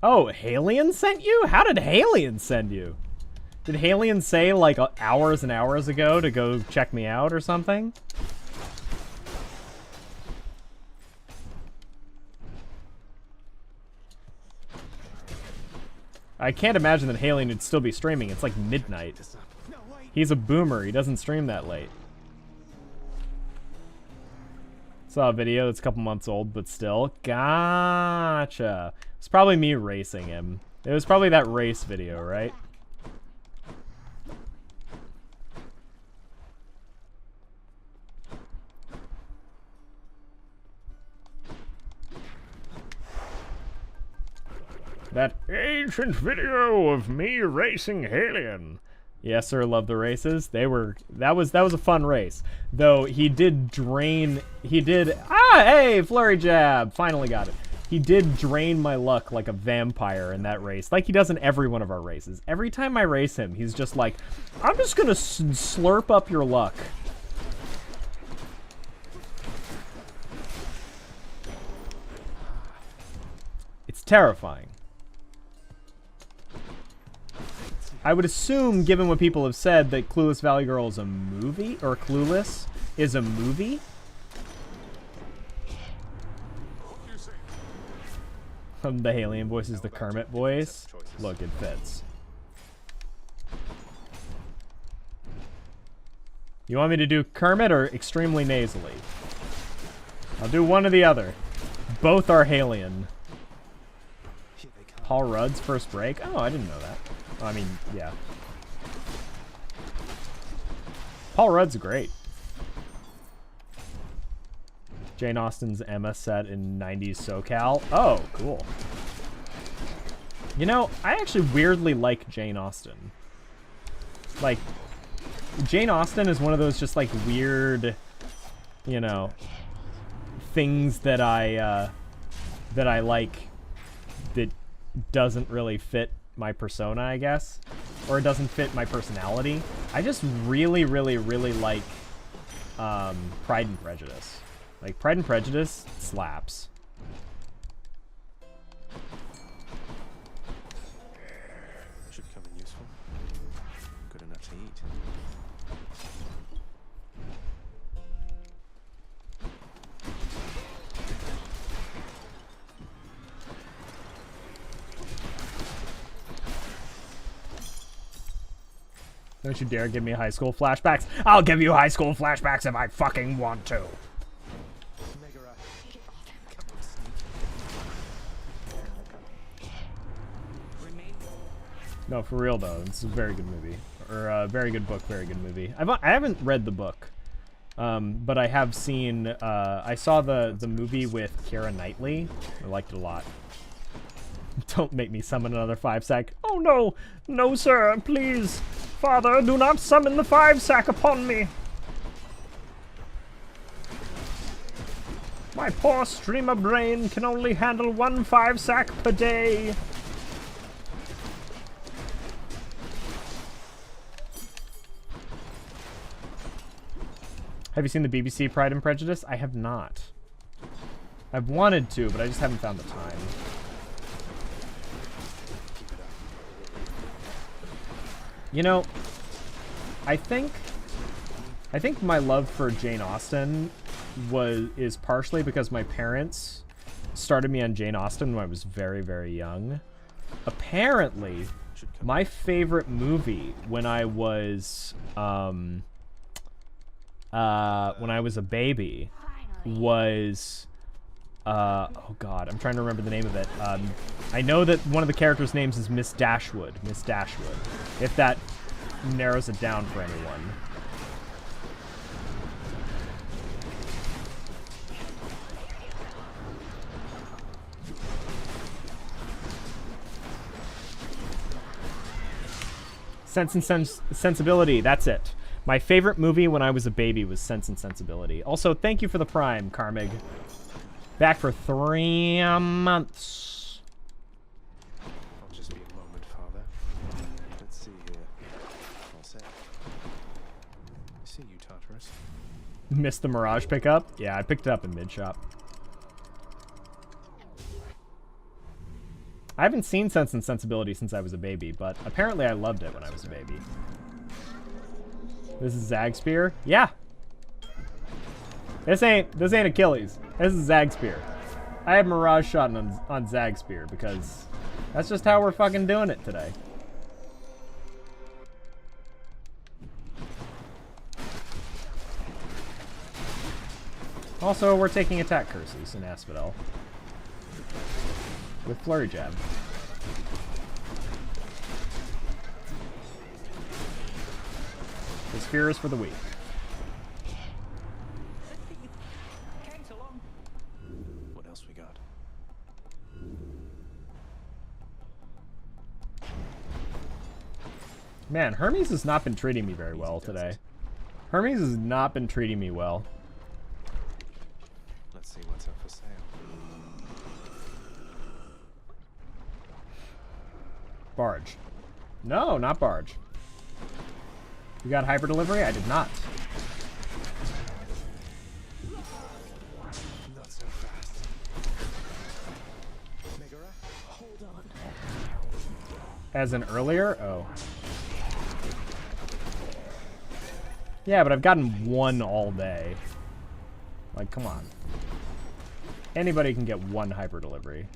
Oh, Halion sent you? How did Halion send you? Did Halion say, like, hours and hours ago to go check me out or something? I can't imagine that Halion would still be streaming. It's like midnight. He's a boomer. He doesn't stream that late. Saw a video that's a couple months old, but still. Gotcha. It's probably me racing him. It was probably that race video, right? That ancient video of me racing Halion. Yes, sir, love the races. That was a fun race. Though he did hey, flurry jab. Finally got it. He did drain my luck like a vampire in that race. Like he does in every one of our races. Every time I race him, he's just like, I'm just gonna slurp up your luck. It's terrifying. I would assume, given what people have said, that Clueless Valley Girl is a movie, or Clueless is a movie. The Halion voice is the Kermit voice. Look, it fits. You want me to do Kermit or extremely nasally? I'll do one or the other. Both are Halion. Paul Rudd's first break? Oh, I didn't know that. I mean, yeah. Paul Rudd's great. Jane Austen's Emma set in 90s SoCal. Oh, cool. You know, I actually weirdly like Jane Austen. Like, Jane Austen is one of those just like weird, you know, things that I like that doesn't really fit my persona, I guess, or it doesn't fit my personality. I just really like Pride and Prejudice. Like, Pride and Prejudice slaps. Should come in useful. Good enough to eat. Don't you dare give me high school flashbacks. I'll give you high school flashbacks if I fucking want to. No, for real though, it's a very good movie. Or a very good book, very good movie. I haven't read the book, but I have seen, I saw the movie with Keira Knightley. I liked it a lot. Don't make me summon another 5-sack. Oh no! No sir, please! Father, do not summon the 5-sack upon me! My poor streamer brain can only handle 1 5-sack per day. Have you seen the BBC Pride and Prejudice? I have not. I've wanted to, but I just haven't found the time. You know, I think my love for Jane Austen is partially because my parents started me on Jane Austen when I was very, very young. Apparently, my favorite movie when I was a baby was oh god, I'm trying to remember the name of it. I know that one of the characters' names is Miss Dashwood. Miss Dashwood. If that narrows it down for anyone. Sense and Sensibility, that's it. My favorite movie when I was a baby was Sense and Sensibility. Also, thank you for the Prime, Carmig. Back for 3 months. I'll just be a moment, Father. Let's see here. All set. I see you, Tartarus. Missed the Mirage pickup? Yeah, I picked it up in mid-shop. I haven't seen Sense and Sensibility since I was a baby, but apparently I loved it when I was a baby. This is Zag Spear? Yeah. This ain't Achilles. This is Zag Spear. I have Mirage Shot on Zag Spear because that's just how we're fucking doing it today. Also, we're taking attack curses in Asphodel with Flurry Jab. The spear is for the weak. What else we got? Man, Hermes has not been treating me very well today. Hermes has not been treating me well. Let's see what's up for sale. Barge. No, not Barge. You got hyper delivery? I did not. Not so fast. Megara, hold on. As in earlier? Oh. Yeah, but I've gotten one all day. Like, come on. Anybody can get one hyper delivery.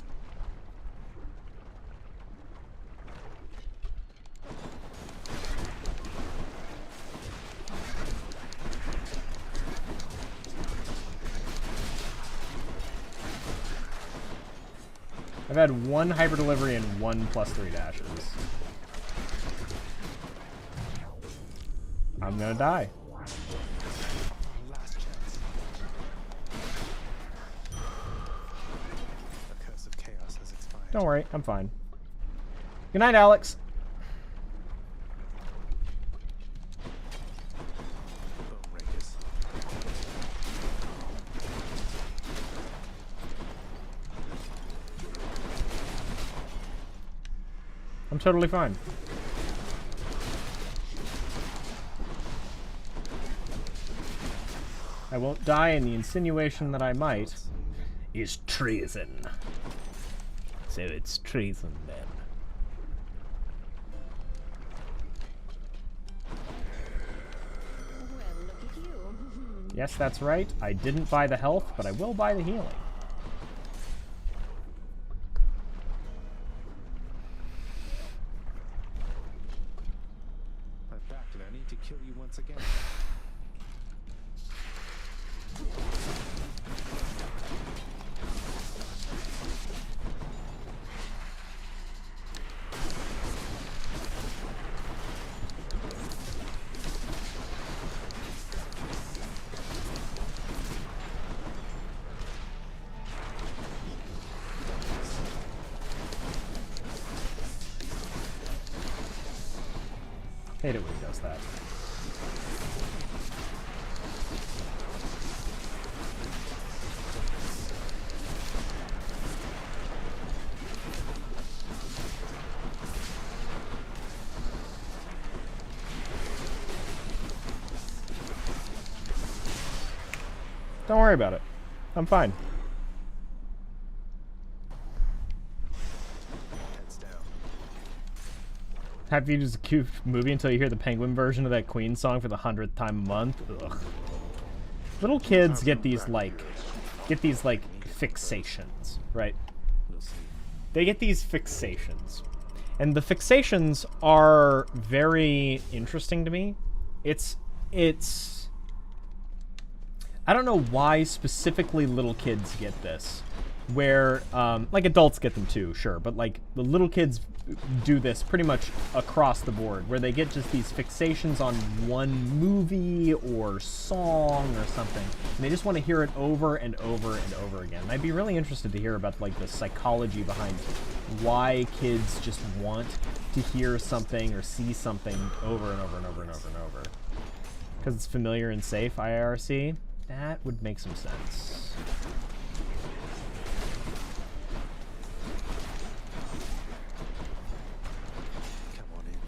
I've had one hyper delivery and one +3 dashes. I'm gonna die. Last chance. The curse of chaos has expired. Don't worry, I'm fine. Good night, Alex. Bone rakers. I'm totally fine. I won't die, and the insinuation that I might is treason. So it's treason then. Well, look at you. Yes, that's right. I didn't buy the health, but I will buy the healing. I'm back, Lenny, to kill you once again. Hate it when he does that. Don't worry about it. I'm fine. Heads down. Have you just cute movie until you hear the Penguin version of that Queen song for the 100th time a month? Ugh. Little kids get these fixations, right? We'll see. They get these fixations. And the fixations are very interesting to me. It's I don't know why specifically little kids get this. Where, like adults get them too, sure. But like the little kids do this pretty much across the board. Where they get just these fixations on one movie or song or something. And they just want to hear it over and over and over again. And I'd be really interested to hear about like the psychology behind why kids just want to hear something or see something over and over and over and over and over. Because it's familiar and safe, IRC? That would make some sense. Come on in.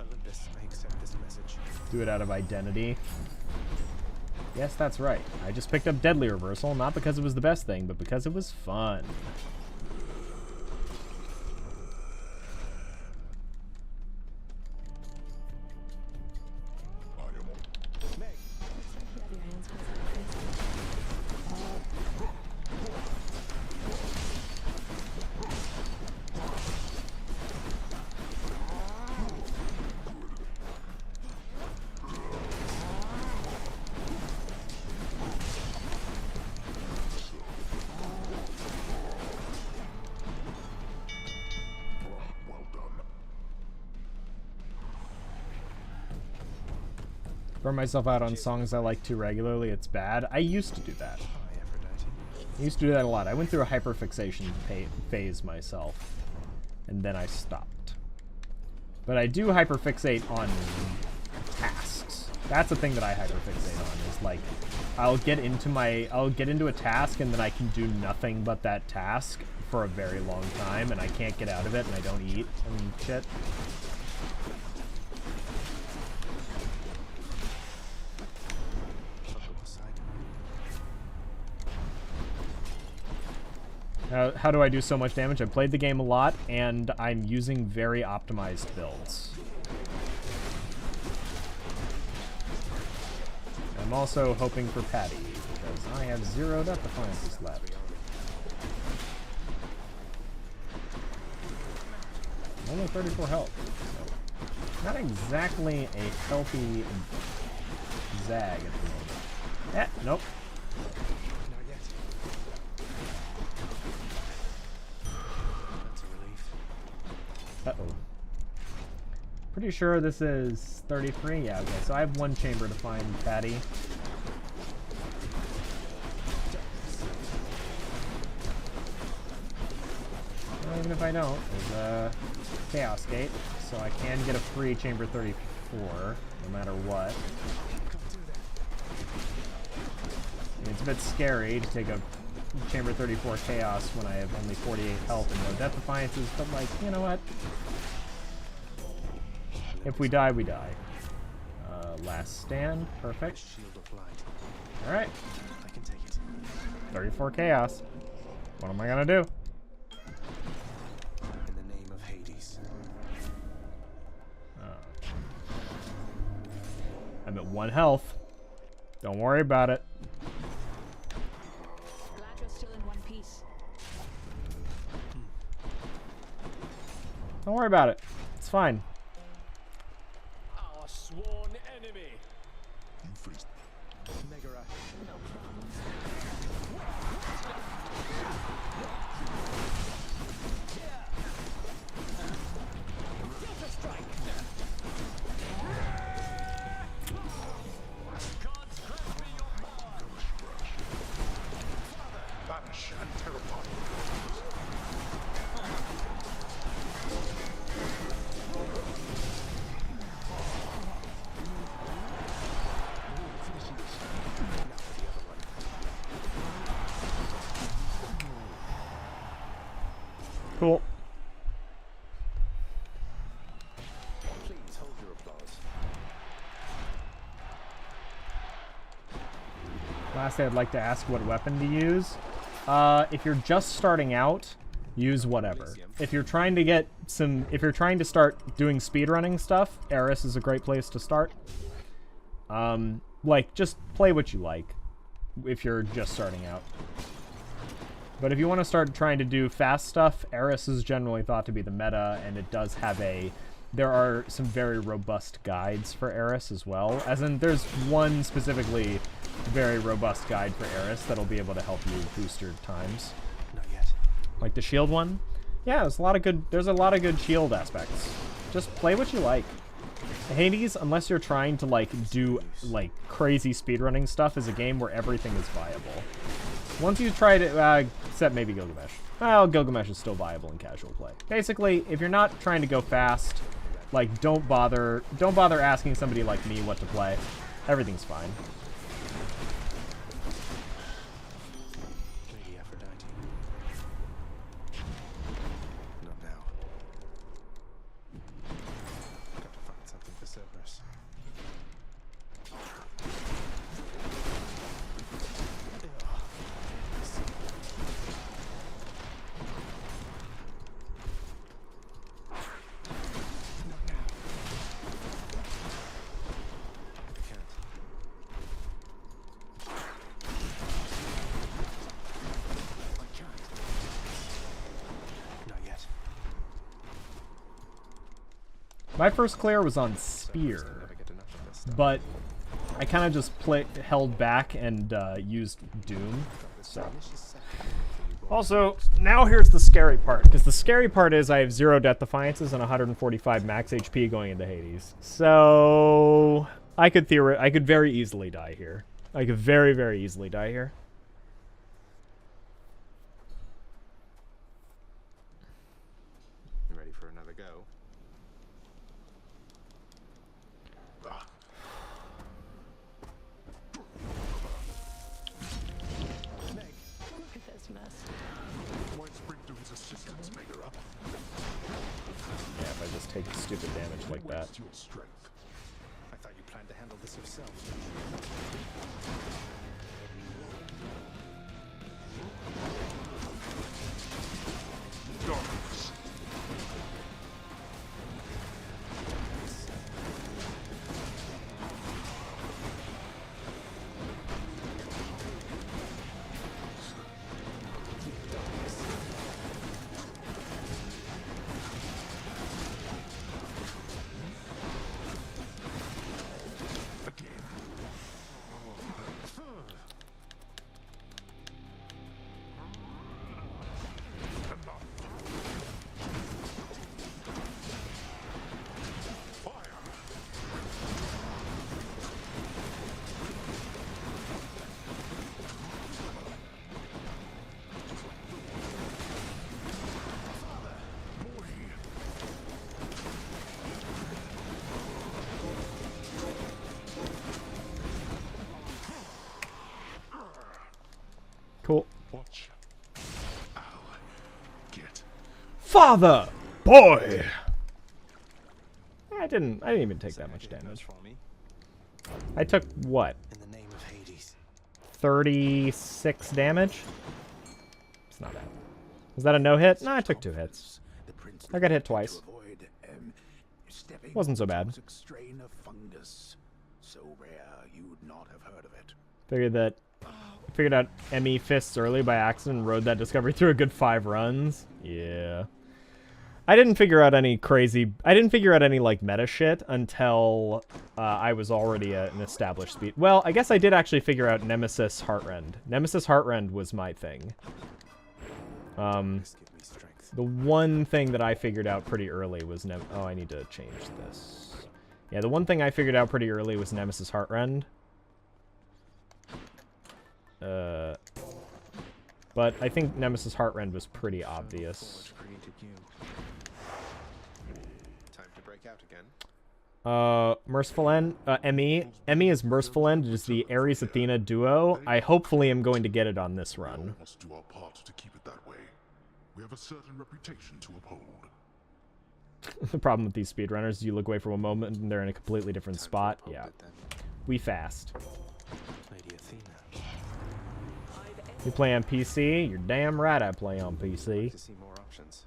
Olympus, I accept this message. Do it out of identity. Yes, that's right. I just picked up Deadly Reversal, not because it was the best thing, but because it was fun. Grab your hands close to your face. Burn myself out on songs I like too regularly, it's bad. I used to do that. Hi, Aphrodite. I used to do that a lot. I went through a hyperfixation phase myself, and then I stopped. But I do hyperfixate on tasks. That's the thing that I hyperfixate on, is like, I'll get into a task and then I can do nothing but that task for a very long time, and I can't get out of it, and I don't eat and shit. How do I do so much damage? I've played the game a lot, and I'm using very optimized builds. I'm also hoping for Patty, because I have 0 death defiances left. Only 34 health. So not exactly a healthy zag at the moment. Eh, nope. Not yet. That's a relief. Uh-oh. Pretty sure this is 33. Yeah, okay. So I have 1 chamber to find Patty. Well, even if I don't, there's a Chaos Gate, so I can get a free chamber 34, no matter what. And it's a bit scary to take a chamber 34 Chaos when I have only 48 health and no death defiances, but like, you know what? If we die, we die. Last stand, perfect. Shield of light. Alright, I can take it. 34 Chaos. What am I gonna do? In the name of Hades. I'm at 1 health. Don't worry about it. Glad you're still in one piece. Don't worry about it. It's fine. Our sworn enemy. Megara. No problem. Delta strike. Gods grant me your power. Banish and terrify. Cool. Please hold your applause. Lastly, I'd like to ask what weapon to use. If you're just starting out, use whatever. If you're trying to get some, if you're trying to start doing speedrunning stuff, Eris is a great place to start. Like, just play what you like if you're just starting out. But if you want to start trying to do fast stuff, Eris is generally thought to be the meta, and it does have a... There are some very robust guides for Eris as well. As in, there's one specifically very robust guide for Eris that'll be able to help you boost your times. Not yet. Like the shield one. Yeah, there's a lot of good shield aspects. Just play what you like. Hades, unless you're trying to like do like crazy speedrunning stuff, is a game where everything is viable. Once you try to, except maybe Gilgamesh. Well, Gilgamesh is still viable in casual play. Basically, if you're not trying to go fast, like don't bother asking somebody like me what to play. Everything's fine. Lady Aphrodite. Not now. Got to find something for Cerberus. My first clear was on So Spear, never get enough of this stuff. but I kind of just held back and used Doom. This So. delicious sack for you boys. Also, now here's the scary part, because the scary part is I have 0 Death Defiances and 145 max HP going into Hades. So I could very easily die here. I could very, very easily die here. You ready for another go? Look at this mess. Why Springdoom's assistants made her up? Yeah, if I just take stupid damage like that. Waste your strength. I thought you planned to handle this yourself. Darkness. Again. Enough. Fire. Boy. Cool. Watch. I'll get. Father! Boy! I didn't even take that much Anything damage. for me? I took, what, In the name of Hades. 36 damage? It's not bad. Was that a no-hit? No, I took 2 hits. I got hit twice. Wasn't so bad. Strain of fungus. So rare you'd not have heard of it. Figured out ME fists early by accident and rode that discovery through a good 5 runs. Yeah. I didn't figure out any like meta shit until I was already an established speed. Well, I guess I did actually figure out Nemesis Heartrend. Nemesis Heartrend was my thing. Just give me strength. The one thing that I figured out pretty early was oh, I need to change this. Yeah, the one thing I figured out pretty early was Nemesis Heartrend. But I think Nemesis Heartrend was pretty obvious. Forge created you. Time to break out again. Merciful End, ME is Merciful End. It is the Ares Athena duo. I hopefully am going to get it on this run. We must do our part to keep it that way. We have a certain reputation to uphold. The problem with these speedrunners is you look away for a moment and they're in a completely different spot. Uphold Yeah, it then. we fast. Lady Athena. You play on PC? You're damn right I play on I'd PC. like to see more options.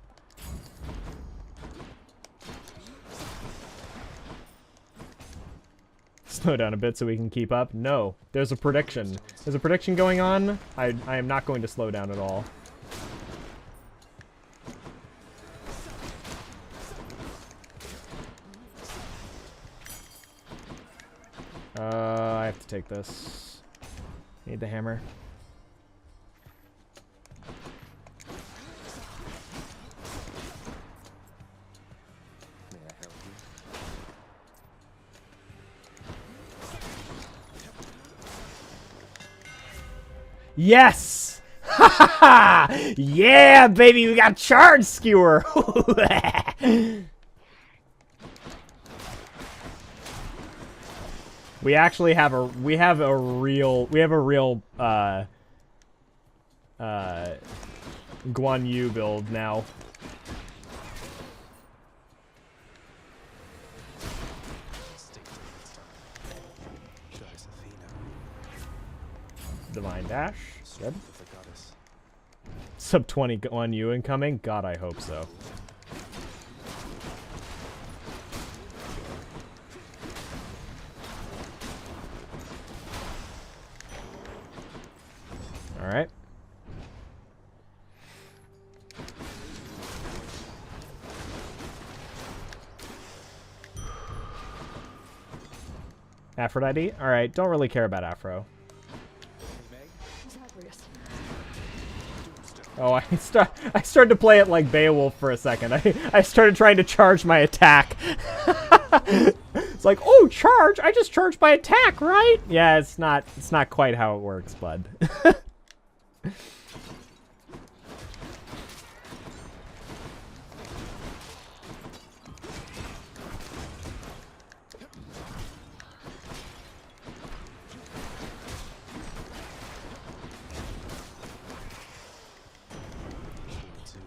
Slow down a bit so we can keep up. No, there's a prediction. There's a prediction going on. I am not going to slow down at all. I have to take this. Need the hammer. May I help you? Yes! Ha ha ha! Yeah, baby, we got charge skewer. We actually have a real Guan Yu build now. Stick to it next time. Goddess Athena. Divine dash. Good. Strength of the goddess. Sub 20 Guan Yu incoming. God, I hope so. All right. Aphrodite? Alright, don't really care about Afro. Zagreus. Oh, I started to play it like Beowulf for a second. I started trying to charge my attack. It's like, oh, charge! I just charged my attack, right? Yeah, it's not quite how it works, bud.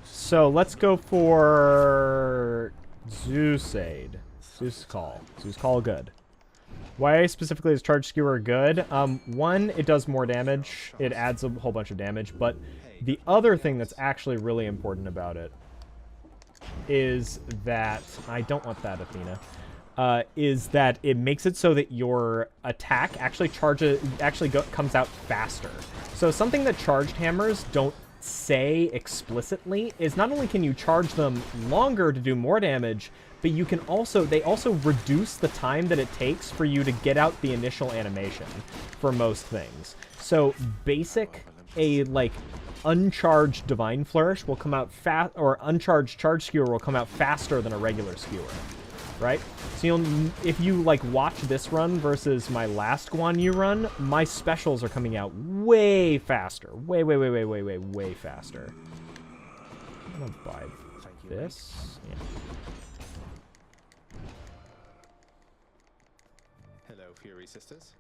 So let's go for Zeusade. Zeus Call. Zeus Call good. Why specifically is Charge Skewer good? One, it does more damage. It adds a whole bunch of damage. But the other thing that's actually really important about it is that... I don't want that, Athena. Is that it makes it so that your attack actually comes out faster. So something that charged hammers don't say explicitly is not only can you charge them longer to do more damage, but you can also, they also reduce the time that it takes for you to get out the initial animation for most things. So basic, like uncharged Divine Flourish will come out fast, or uncharged Charge Skewer will come out faster than a regular skewer, right? So if you like watch this run versus my last Guan Yu run, my specials are coming out way faster, way faster. I'm gonna buy this. Yeah. Hello, Fury Sisters.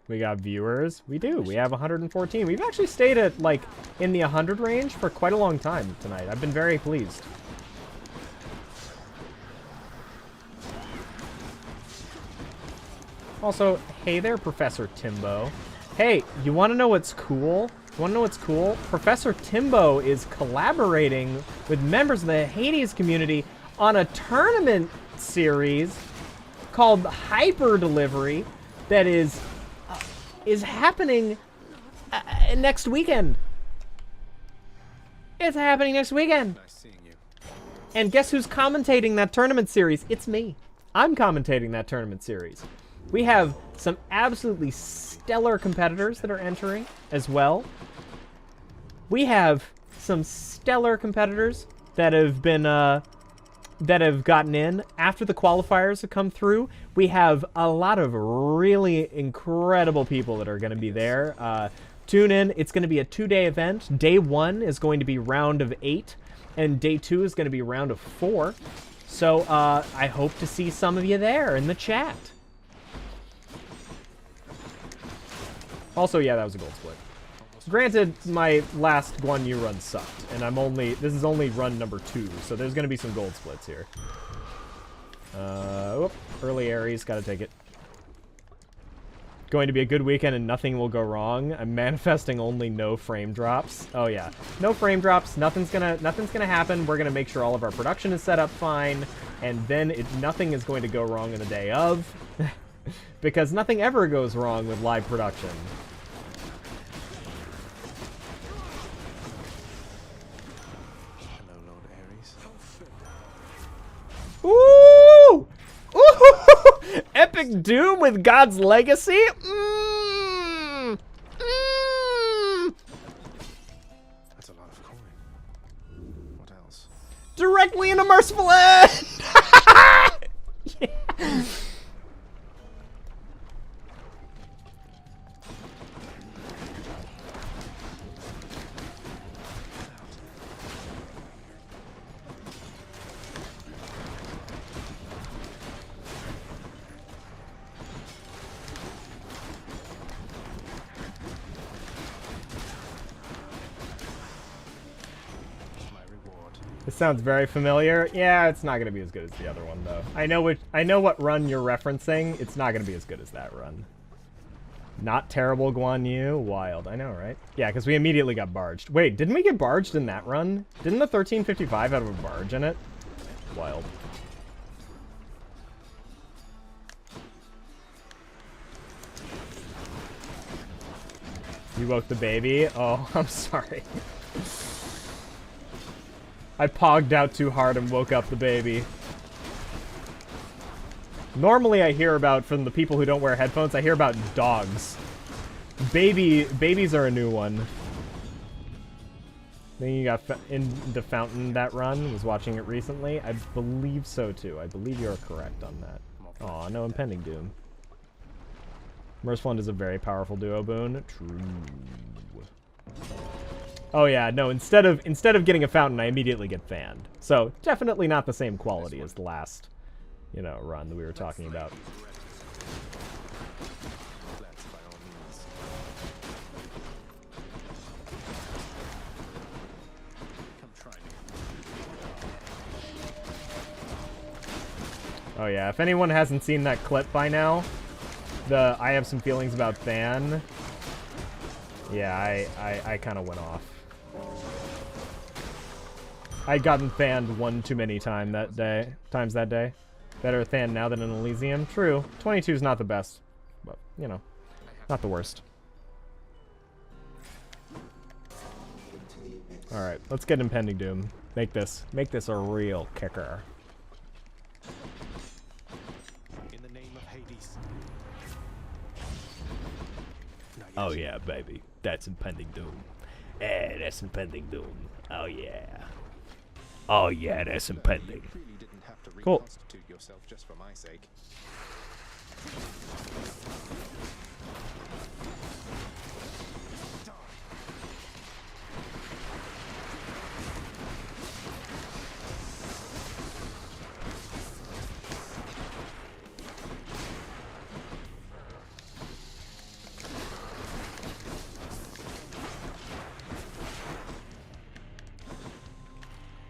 We got viewers. We do. We have 114. We've actually stayed at like in the 100 range for quite a long time tonight. I've been very pleased. Also, hey there, Professor Timbo. Hey, you want to know what's cool? You want to know what's cool? Professor Timbo is collaborating with members of the Hades community on a tournament series called Hyper Delivery that is happening next weekend. It's happening next weekend. Nice seeing you. And guess who's commentating that tournament series? It's me. I'm commentating that tournament series. We have some absolutely stellar competitors that are entering as well. We have some stellar competitors that have been that have gotten in after the qualifiers have come through. We have a lot of really incredible people that are going to be there. Tune in. It's going to be a 2-day event. Day 1 is going to be round of 8, and day 2 is going to be round of 4. So I hope to see some of you there in the chat. Also, yeah, that was a gold split. Granted, my last Guan Yu run sucked, and this is only run number 2, so there's gonna be some gold splits here. Early Aries, gotta take it. Going to be a good weekend and nothing will go wrong. I'm manifesting only no frame drops. Oh yeah, no frame drops. Nothing's gonna happen. We're gonna make sure all of our production is set up fine, and then nothing is going to go wrong in the day of, because nothing ever goes wrong with live production. Ooh! Ooh! Epic Doom with God's Legacy? That's a lot of coin. What else? Directly into Merciful End! Yeah. This sounds very familiar. Yeah, it's not gonna be as good as the other one though. I know what run you're referencing. It's not gonna be as good as that run. Not terrible Guan Yu. Wild. I know, right? Yeah, because we immediately got barged. Wait, didn't we get barged in that run? Didn't the 1355 have a barge in it? Wild. You woke the baby? Oh, I'm sorry. I pogged out too hard and woke up the baby. Normally I hear about, from the people who don't wear headphones, I hear about dogs. Babies are a new one. Then you got in the fountain that run. Was watching it recently. I believe so too. I believe you're correct on that. Aw, no impending doom. Merciful is a very powerful duo boon. True. Oh yeah, no. Instead of getting a fountain, I immediately get fanned. So definitely not the same quality as the last, you know, run that we were talking about. Oh yeah, if anyone hasn't seen that clip by now, the I have some feelings about Than. Yeah, I kind of went off. I'd gotten Than one too many times that day. Better Than now than in Elysium. True. 22 is not the best, but you know, not the worst. All right, let's get impending doom. Make this a real kicker. Oh yeah, baby. That's impending doom. Eh, that's impending doom. Oh yeah. Oh yeah, that's impending. Cool. Yourself just for my sake.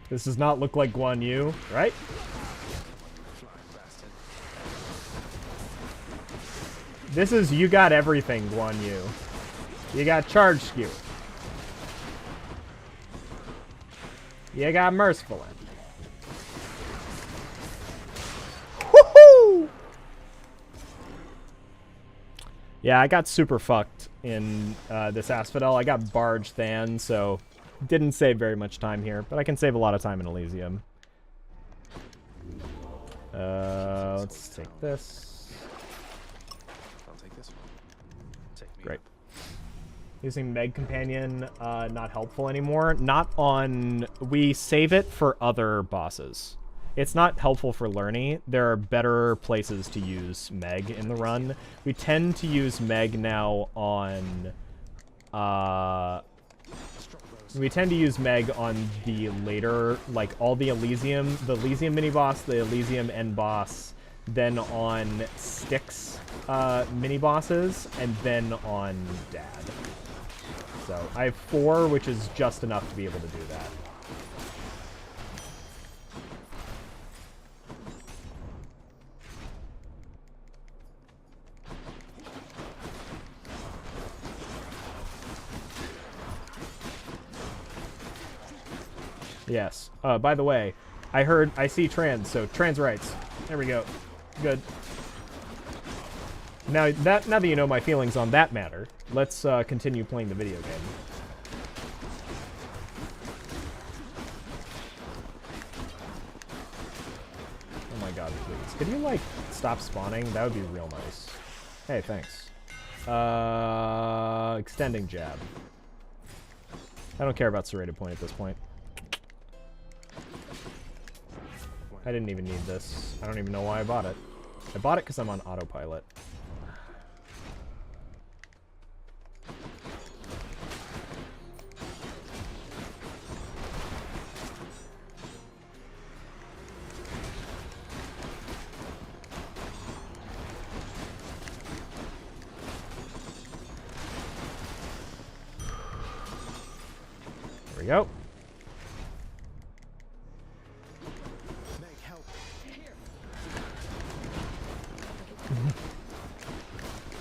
This does not look like Guan Yu, right? This is you got everything, Guan Yu. You got charge skewer. You got merciful end. Woohoo! Yeah, I got super fucked in this Asphodel. I got Barge Than, so didn't save very much time here, but I can save a lot of time in Elysium. Let's take this. I'll take this one. Take me Great. up. Using Meg Companion, not helpful anymore. Not on... We save it for other bosses. It's not helpful for learning. There are better places to use Meg in the run. We tend to use Meg now on... We tend to use Meg on the later, like all the Elysium mini-boss, the Elysium end boss, then on Styx mini-bosses, and then on Dad. So I have 4, which is just enough to be able to do that. Yes. By the way, I see trans, so trans rights. There we go. Good. Now that you know my feelings on that matter, let's continue playing the video game. Oh my god, please. Could you, like, stop spawning? That would be real nice. Hey, thanks. Extending jab. I don't care about serrated point at this point. I didn't even need this. I don't even know why I bought it. I bought it because I'm on autopilot. There we go.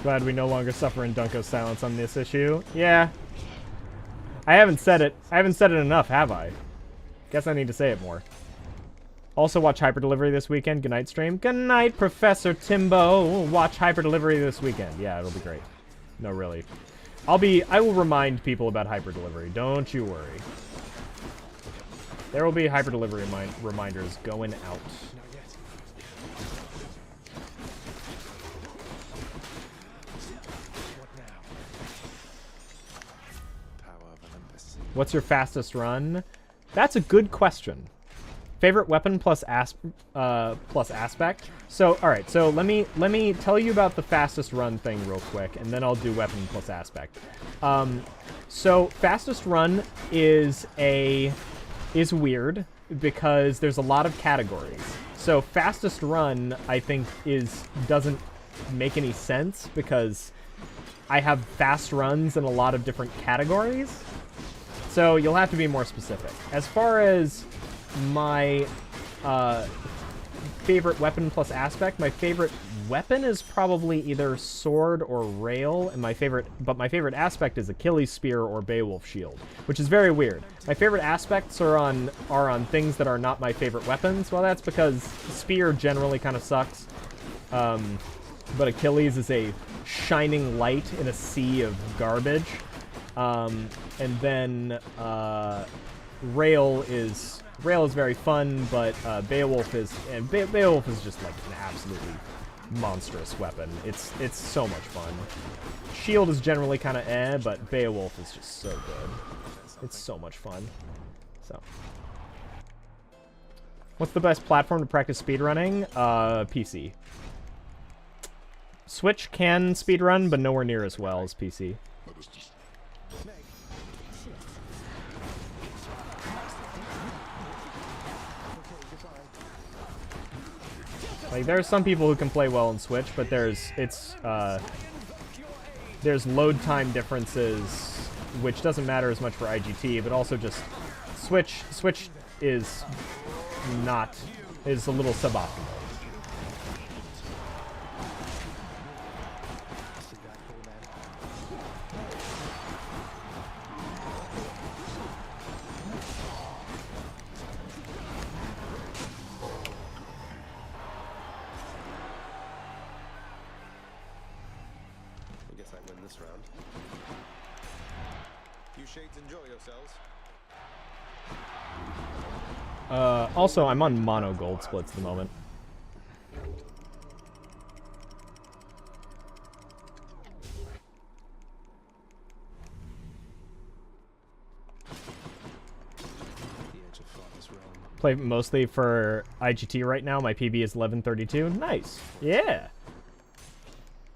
Glad we no longer suffer in Dunko's silence on this issue. Yeah. I haven't said it enough, have I? Guess I need to say it more. Also watch Hyper Delivery this weekend. Good night, stream. Good night, Professor Timbo. Watch Hyper Delivery this weekend. Yeah, it'll be great. No, really. I will remind people about Hyper Delivery. Don't you worry. There will be Hyper Delivery reminders going out. What's your fastest run? That's a good question. Favorite weapon plus aspect. So, all right. So let me tell you about the fastest run thing real quick, and then I'll do weapon plus aspect. So fastest run is weird because there's a lot of categories. So fastest run, I think, doesn't make any sense because I have fast runs in a lot of different categories. So you'll have to be more specific. As far as my favorite weapon plus aspect, my favorite weapon is probably either sword or rail, and my favorite aspect is Achilles spear or Beowulf shield, which is very weird. My favorite aspects are on things that are not my favorite weapons. Well, that's because spear generally kind of sucks, but Achilles is a shining light in a sea of garbage. And then rail is very fun, but Beowulf is just like an absolutely monstrous weapon. It's so much fun. Shield is generally kind of but Beowulf is just so good. It's so much fun. So, what's the best platform to practice speedrunning? PC. Switch can speedrun, but nowhere near as well as PC. Like, there are some people who can play well on Switch, but there's load time differences, which doesn't matter as much for IGT, but also just Switch is a little suboptimal. Also, I'm on mono gold splits at the moment. Play mostly for IGT right now. My PB is 1132. Nice. Yeah.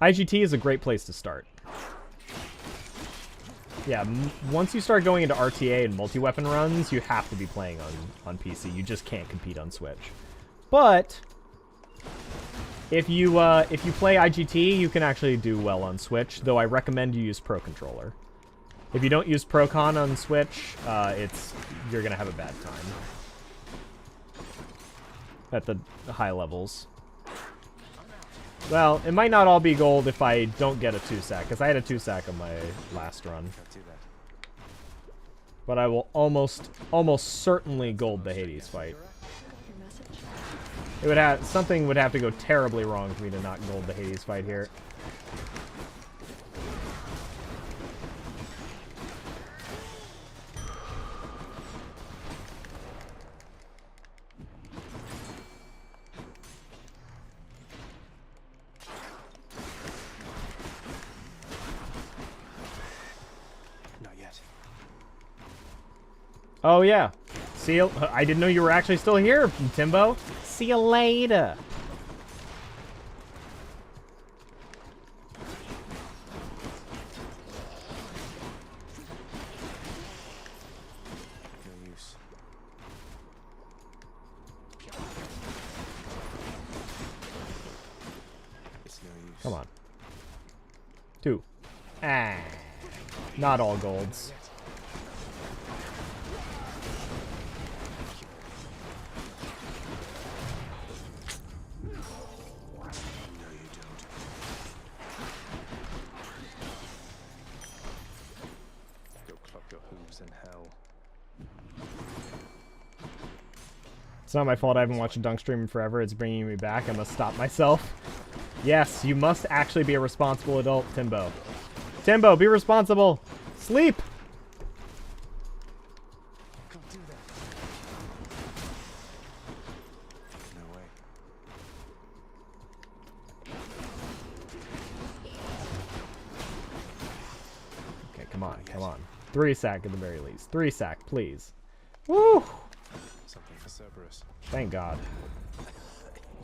IGT is a great place to start. Yeah, once you start going into RTA and multi-weapon runs, you have to be playing on PC. You just can't compete on Switch. But if you play IGT, you can actually do well on Switch, though I recommend you use Pro Controller. If you don't use Procon on Switch, you're gonna have a bad time at the high levels. Well, it might not all be gold if I don't get a 2-sack, because I had a 2-sack on my last run. But I will almost certainly gold the Hades fight. Something would have to go terribly wrong for me to not gold the Hades fight here. Oh, yeah. See you. I didn't know you were actually still here, Timbo. See you later. No use. It's no use. Come on. 2. Ah. Not all golds. It's not my fault I haven't watched a dunk stream in forever. It's bringing me back. I must stop myself. Yes, you must actually be a responsible adult, Timbo. Timbo, be responsible. Sleep. Can't do that. No way. Okay, come on, come on. 3 sack at the very least. 3 sack, please. Woo! Something for Cerberus. Thank God.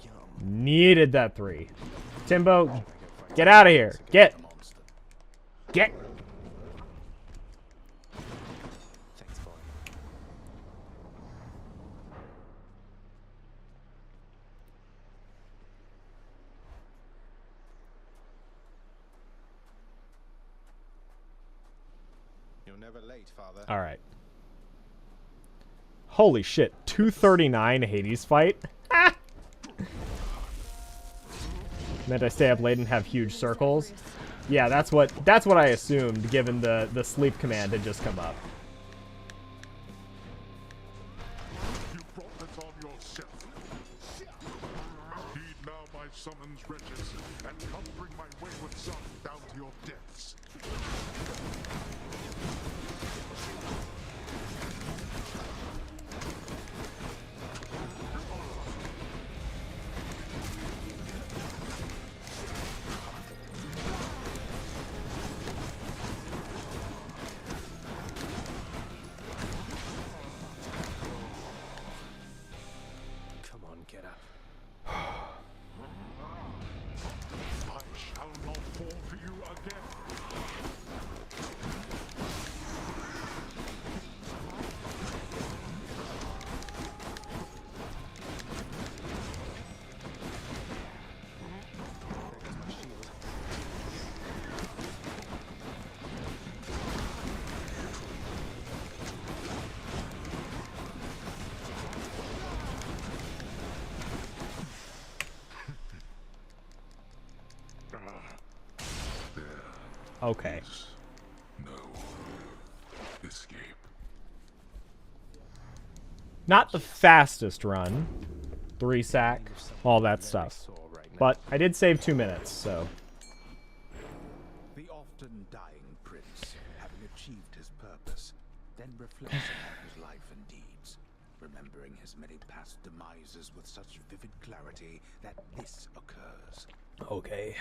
Yum. Needed that 3. Timbo, get out of here. Get. Monster. Get. Thanks, boy. You're never late, Father. All right. Holy shit. 239 Hades fight. Ah! Meant I stay up late and have huge circles. Yeah, that's what I assumed, given the sleep command had just come up. You brought this on yourself. Heed now my summons, wretches, and come bring my wayward son down to your depths. Come on, get up. I shall not fall to you again. There's my shield. Okay. No escape. Not the fastest run. 3 sack, all that stuff. Sore right now. But I did save 2 minutes, so. The often dying prince, having achieved his purpose, then reflects upon his life and deeds, remembering his many past demises with such vivid clarity that this occurs. Okay.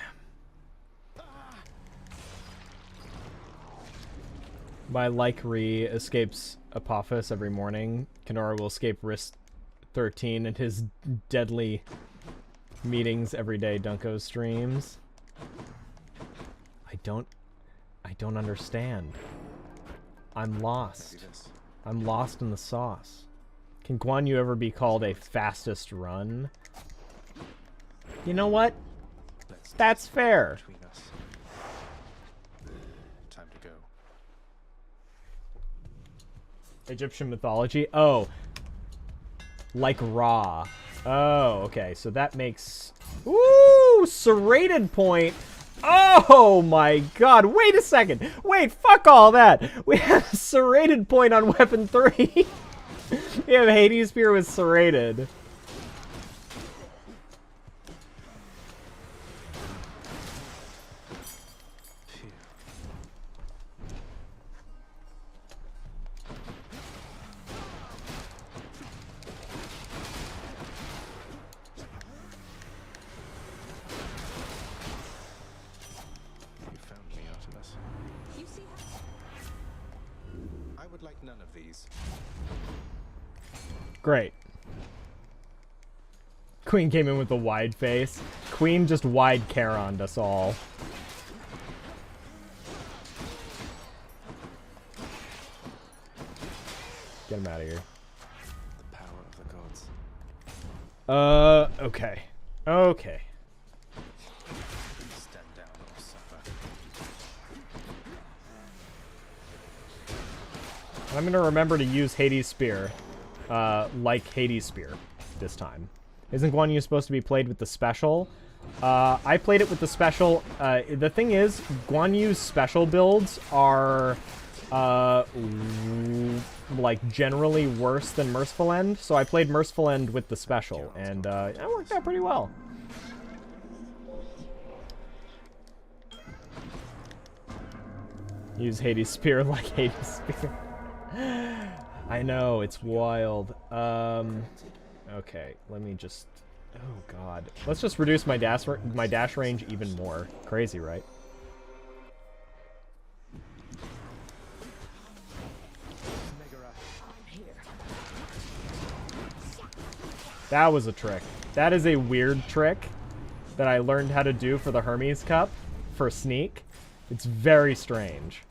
My Lycree escapes Apophis every morning. Kenora will escape Risk 13 and his deadly meetings every day Dunko streams. I don't understand. I'm lost. Maybe this. I'm lost in the sauce. Can Guan Yu ever be called a fastest run? You know what? Let's That's fair. between us. Time to go. Egyptian mythology? Oh. Like Ra. Oh, okay. So that makes... Ooh! Serrated point! Oh my god! Wait a second! Wait, fuck all that! We have a serrated point on weapon 3! We have Hades Spear with serrated. Phew. You found me, Artemis. You see how I would like none of these. Great. Queen came in with a wide face. Queen just wide Charon'd us all. Get him out of here. The power of the gods. Okay. Okay. Stand down or suffer. I'm gonna remember to use Hades Spear. Like Hades Spear this time. Isn't Guan Yu supposed to be played with the special? I played it with the special. The thing is, Guan Yu's special builds are like generally worse than Merciful End, so I played Merciful End with the special, and it worked out pretty well. Use Hades Spear like Hades Spear. I know, it's wild. Okay, let me just... Oh god. Let's just reduce my dash range even more. Crazy, right? That was a trick. That is a weird trick that I learned how to do for the Hermes Cup for sneak. It's very strange.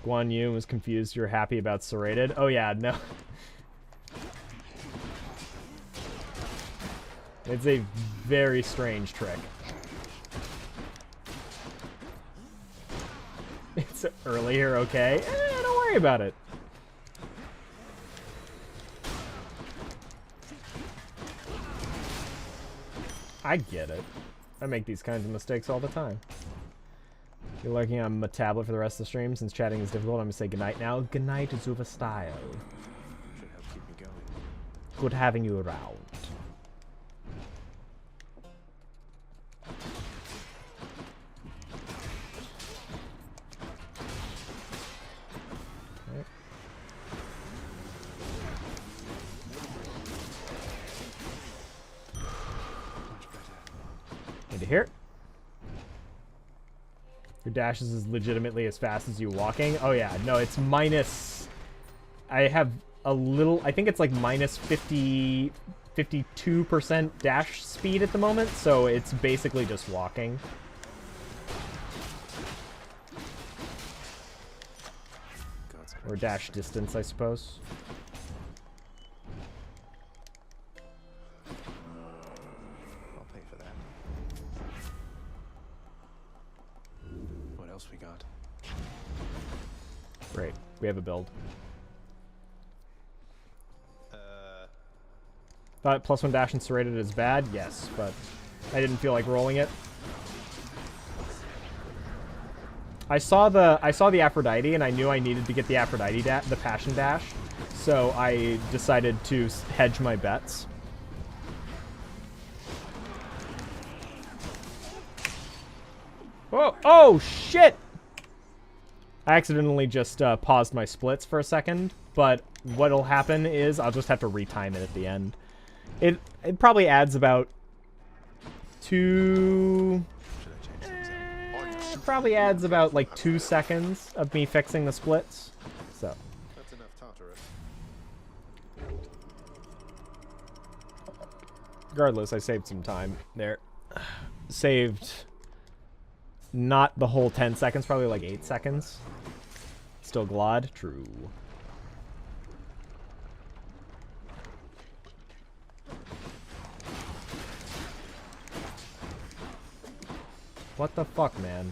Guan Yu was confused. You're happy about serrated. Oh yeah, no. It's a very strange trick. It's earlier, okay? Don't worry about it. I get it. I make these kinds of mistakes all the time. You're lurking on my tablet for the rest of the stream. Since chatting is difficult, I'm going to say goodnight now. Goodnight, Zuva style. Should help keep me going. Good having you around. Okay. Much better. Into here. Your dash is legitimately as fast as you walking. Oh yeah, no, it's minus. I have a little. I think it's like minus 52% dash speed at the moment, so it's basically just walking. God's Or dash distance, I suppose. I'll pay for that. What else we got? Great, we have a build. Thought +1 dash and serrated is bad? Yes, but I didn't feel like rolling it. I saw the Aphrodite and I knew I needed to get the Aphrodite the passion dash, so I decided to hedge my bets. Oh, oh shit! I accidentally just paused my splits for a second, but what'll happen is I'll just have to retime it at the end. It probably adds about two... Should I change things up? It probably adds about like 2 seconds of me fixing the splits. So That's enough Tartarus. regardless, I saved some time there. Saved not the whole 10 seconds, probably like 8 seconds. Still glad? True. What the fuck, man?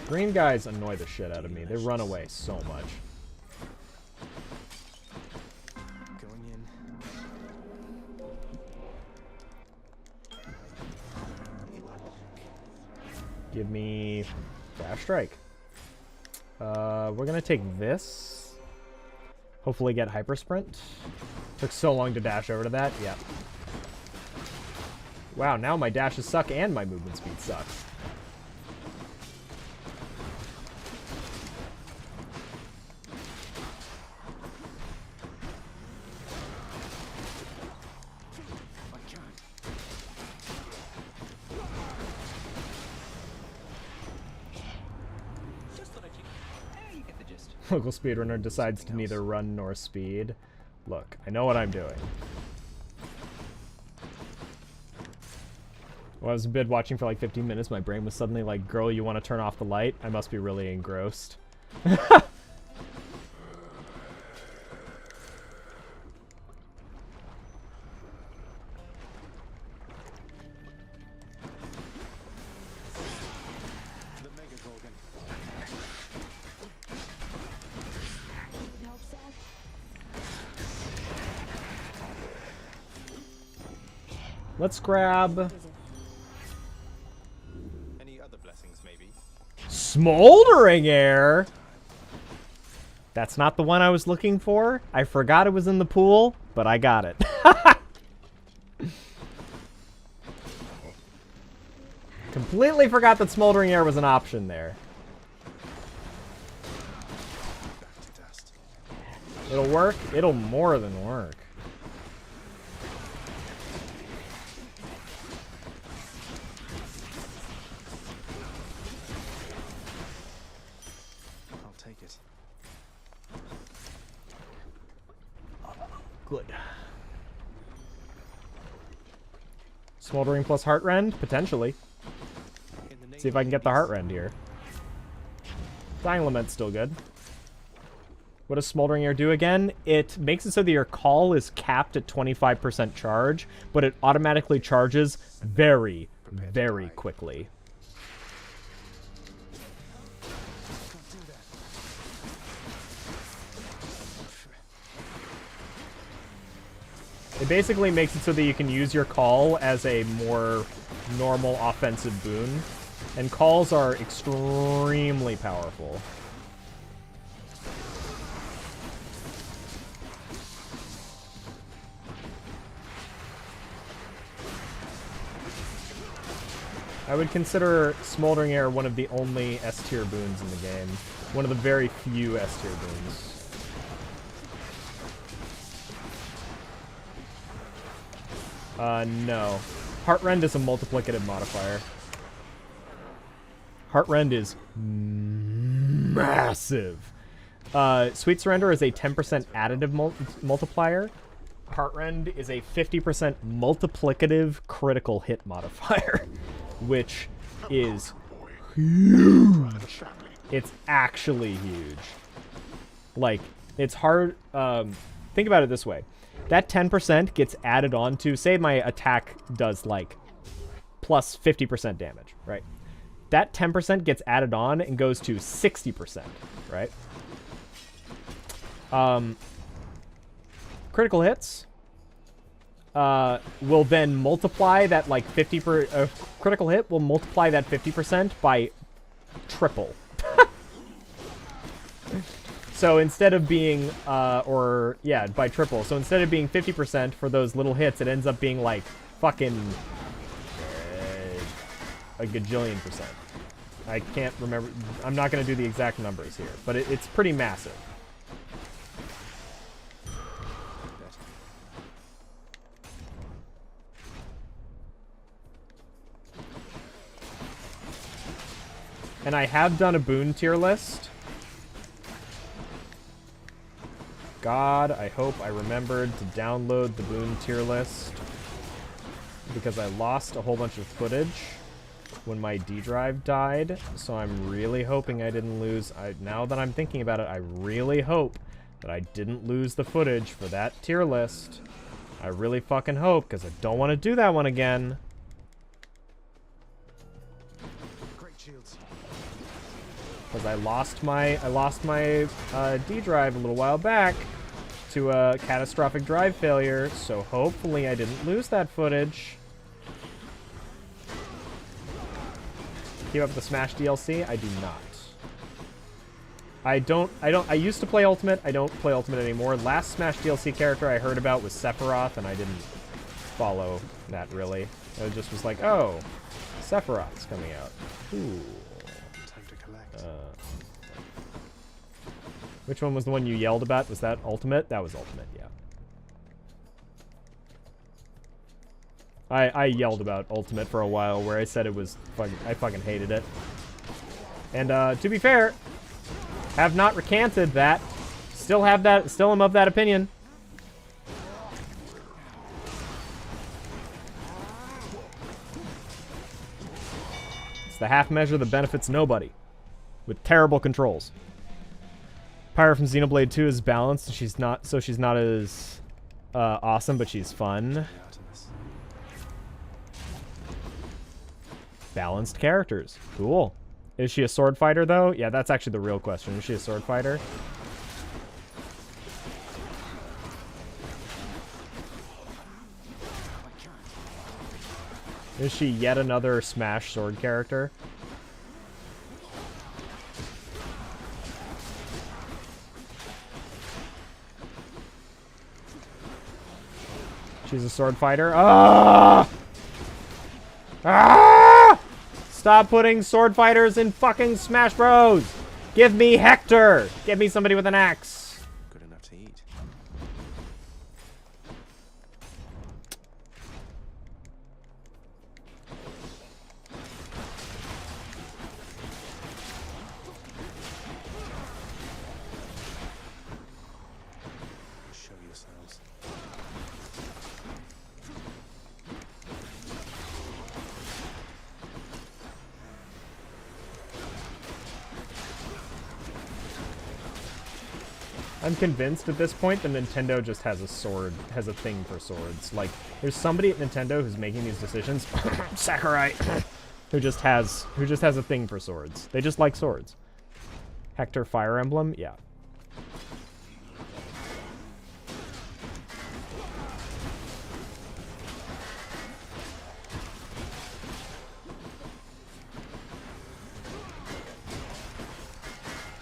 Green guys annoy the shit out of me. They run away so much. Going in. Give me dash strike. We're gonna take this. Hopefully get hyper sprint. Took so long to dash over to that. Yeah. Wow, now my dashes suck and my movement speed sucks. Local speedrunner decides to neither run nor speed. Look, I know what I'm doing. When I was in bed watching for like 15 minutes, my brain was suddenly like, girl, you want to turn off the light? I must be really engrossed. The Mega Gorgon. Help, Zach? Let's grab Any other blessings, maybe? Smoldering Air. That's not the one I was looking for. I forgot it was in the pool, but I got it. Completely forgot that Smoldering Air was an option there. Back to dust. It'll work. It'll more than work. I'll take it. Smoldering plus Heartrend? Potentially. See if I can get the Heartrend here. Dying Lament's still good. What does Smoldering Air do again? It makes it so that your call is capped at 25% charge, but it automatically charges very, very quickly. It basically makes it so that you can use your call as a more normal offensive boon, and calls are extremely powerful. I would consider Smoldering Air one of the only S-tier boons in the game. One of the very few S-tier boons. No. Heartrend is a multiplicative modifier. Heartrend is massive. Sweet Surrender is a 10% additive multiplier. Heartrend is a 50% multiplicative critical hit modifier. Which is huge. It's actually huge. Like, it's hard. Think about it this way. That 10% gets added on to, say my attack does like plus 50% damage, right? That 10% gets added on and goes to 60%, right? Critical hits will then multiply that like 50 per critical hit will multiply that 50% by triple. So instead of being by triple. So instead of being 50% for those little hits, it ends up being like fucking a gajillion percent. I can't remember. I'm not going to do the exact numbers here, but it's pretty massive. And I have done a boon tier list. God, I hope I remembered to download the boon tier list. Because I lost a whole bunch of footage when my D drive died. So I'm really hoping I didn't lose. Now that I'm thinking about it, I really hope that I didn't lose the footage for that tier list. I really fucking hope, because I don't want to do that one again. Because I lost my D drive a little while back to a catastrophic drive failure, so hopefully I didn't lose that footage. Keep up with the Smash DLC? I do not. I used to play Ultimate. I don't play Ultimate anymore. Last Smash DLC character I heard about was Sephiroth, and I didn't follow that really. I just was like, oh, Sephiroth's coming out. Ooh. Which one was the one you yelled about? Was that Ultimate? That was Ultimate, yeah. I yelled about Ultimate for a while, where I said it was I fucking hated it. And to be fair, have not recanted that. Still am of that opinion. It's the half measure that benefits nobody. With terrible controls. Pyra from Xenoblade 2 is balanced, and she's not as awesome, but she's fun. Balanced characters. Cool. Is she a sword fighter, though? Yeah, that's actually the real question. Is she a sword fighter? Is she yet another Smash sword character? She's a sword fighter. Ah! Ah! Stop putting sword fighters in fucking Smash Bros. Give me Hector. Give me somebody with an axe. Good enough to eat. Show yourselves. I'm convinced at this point that Nintendo just has a thing for swords. Like, there's somebody at Nintendo who's making these decisions, Sakurai, who just has a thing for swords. They just like swords. Hector Fire Emblem, yeah.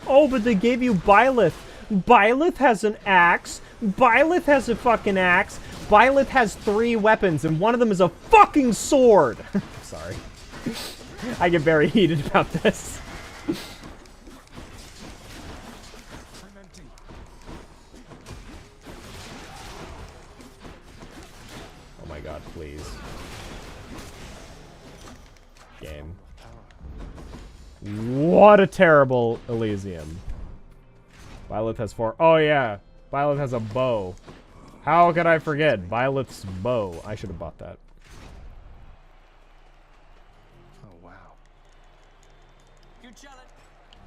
Oh, but they gave you Byleth. Byleth has an axe. Byleth has a fucking axe. Byleth has 3 weapons, and one of them is a fucking sword. Sorry. I get very heated about this. Oh my god, please. Game. What a terrible Elysium. Byleth has 4. Oh yeah, Byleth has a bow. How could I forget? Byleth's bow. I should have bought that. Oh wow. You challenge.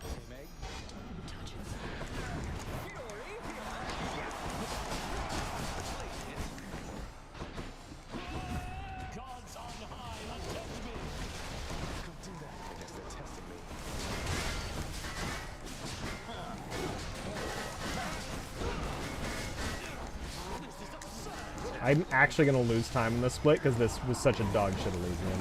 Hey, Meg. Gods on high, attend me. Can't do that. I guess they're testing me. I'm actually going to lose time in this split because this was such a dog shit Elysium.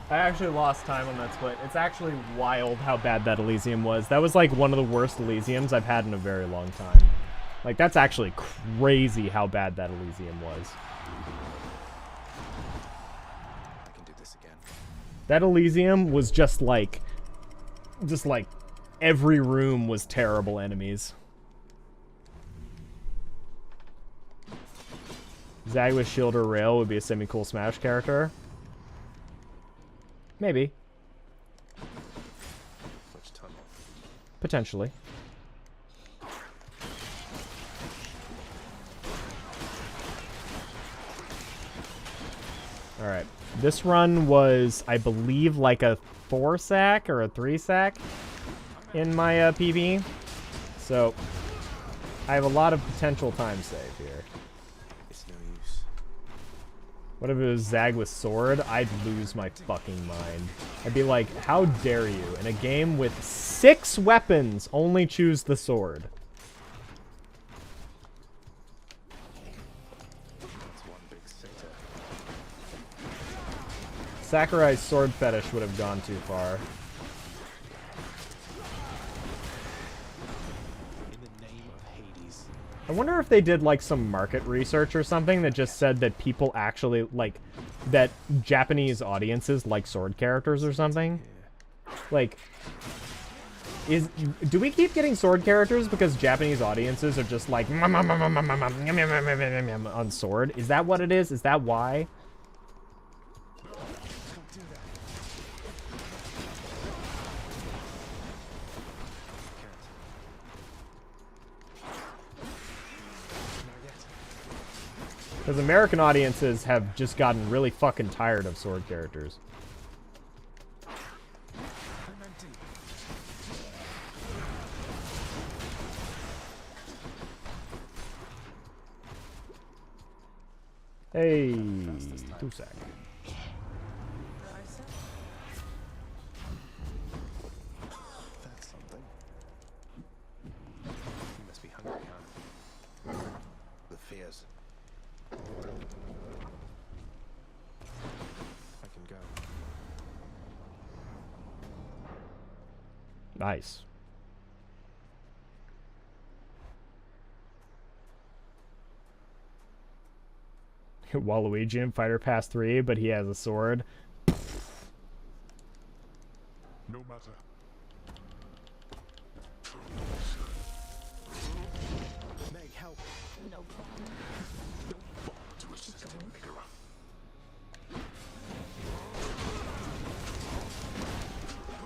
I actually lost time on that split. It's actually wild how bad that Elysium was. That was like one of the worst Elysiums I've had in a very long time. Like, that's actually crazy how bad that Elysium was. I can do this again. That Elysium was just like every room was terrible enemies. Zag with shield or rail would be a semi-cool Smash character. Maybe. Much tunnel. Potentially. Alright. This run was, I believe, like a 4-sack or a 3-sack in my PB. So, I have a lot of potential time save here. It's no use. What if it was Zag with sword? I'd lose my fucking mind. I'd be like, how dare you, in a game with 6 weapons, only choose the sword? That's one big sector. Sakurai's sword fetish would have gone too far. In the name of Hades. I wonder if they did like some market research or something that just said that people actually like that Japanese audiences like sword characters or something. Like, do we keep getting sword characters because Japanese audiences are just like on sword? Is that what it is? Is that why? Because American audiences have just gotten really fucking tired of sword characters. Hey, 2-sack. That's something. You must be hungry, huh? The fears. I can go. Nice. Waluigi in Fighter Pass 3, but he has a sword. No matter. Meg, help. No problem. To assist in Megara.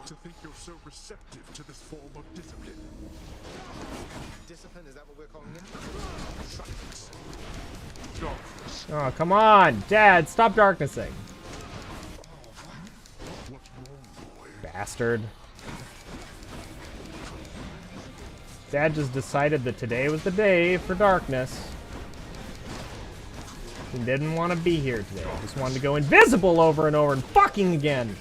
To think you're so receptive to this form of discipline. Discipline, is that what we're calling it? Silence. Darkness. Oh, come on! Dad, stop darknessing. What's wrong, boy? Bastard. Dad just decided that today was the day for darkness. He didn't want to be here today. He just wanted to go invisible over and over and fucking again.